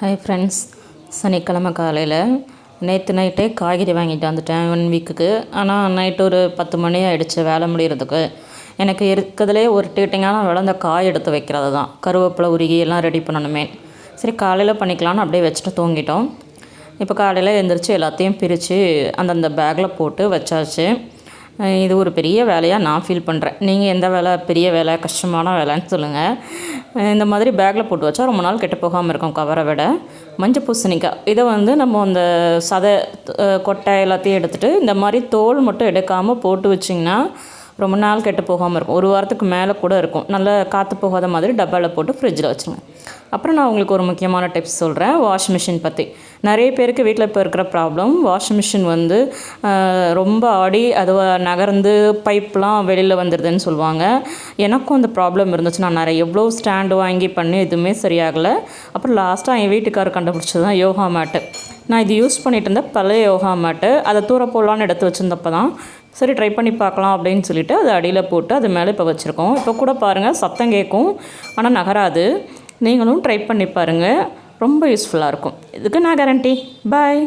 Hi friends, சனிக்கிழமை காலையில் நேற்று நைட்டே காய்கறி வாங்கிட்டு வந்துட்டேன் 1 வீக்குக்கு. ஆனால் நைட்டு ஒரு 10 மணி ஆகிடுச்சு வேலை முடிகிறதுக்கு. எனக்கு இருக்கிறதுலே ஒரு டீட்டிங்கான வேலை அந்த காய் எடுத்து வைக்கிறது தான். கருவேப்பிலை உருகி எல்லாம் ரெடி பண்ணணுமே. சரி காலையில் பண்ணிக்கலான்னு அப்படியே வச்சுட்டு தூங்கிட்டோம். இப்போ காலையில் எழுந்திரிச்சு எல்லாத்தையும் பிரித்து அந்தந்த பேக்கில் போட்டு வச்சாச்சு. இது ஒரு பெரிய வேலையாக நான் ஃபீல் பண்ணுறேன். நீங்கள் எந்த வேலை பெரிய வேலை கஷ்டமான வேலைன்னு சொல்லுங்கள். இந்த மாதிரி பேக்கில் போட்டு வச்சா ரொம்ப நாள் கெட்டு போகாமல் இருக்கும் கவரை விட. மஞ்சள் பூசணிக்காய் இதை நம்ம அந்த சதை கொட்டை எல்லாத்தையும் எடுத்துகிட்டு இந்த மாதிரி தோல் மட்டும் எடுக்காமல் போட்டு வச்சிங்கன்னா ரொம்ப நாள் கெட்டு போகாமல் இருக்கும். 1 வாரத்துக்கு மேலே கூட இருக்கும். நல்லா காற்று போகாத மாதிரி டப்பாவில் போட்டு ஃப்ரிட்ஜில் வச்சுருங்க. அப்புறம் நான் உங்களுக்கு ஒரு முக்கியமான டிப்ஸ் சொல்கிறேன் வாஷிங் மிஷின் பற்றி. நிறைய பேருக்கு வீட்டில் இப்போ இருக்கிற ப்ராப்ளம் வாஷிங் மிஷின் ரொம்ப ஆடி அது நகர்ந்து பைப்லாம் வெளியில் வந்துடுதுன்னு சொல்லுவாங்க. எனக்கும் அந்த ப்ராப்ளம் இருந்துச்சு. நான் எவ்வளோ ஸ்டாண்டு வாங்கி பண்ணி எதுவுமே சரியாகலை. அப்புறம் லாஸ்ட்டாக என் வீட்டுக்காரர் கண்டுபிடிச்சது தான் யோகா மேட்டு. நான் இது யூஸ் பண்ணிகிட்டு இருந்தேன் பழைய யோகா மேட்டு. அதை தூர போடலான்னு எடுத்து வச்சுருந்தப்போ தான் சரி ட்ரை பண்ணி பார்க்கலாம் அப்படின்னு சொல்லிவிட்டு அதை அடியில் போட்டு அது மேலே இப்போ வச்சுருக்கோம். இப்போ கூட பாருங்கள் சத்தம் கேட்கும், ஆனால் நகராது. நீங்களும் ட்ரை பண்ணி பாருங்கள், ரொம்ப யூஸ்ஃபுல்லாக இருக்கும். இதுக்கு நான் கேரண்டி. பாய்.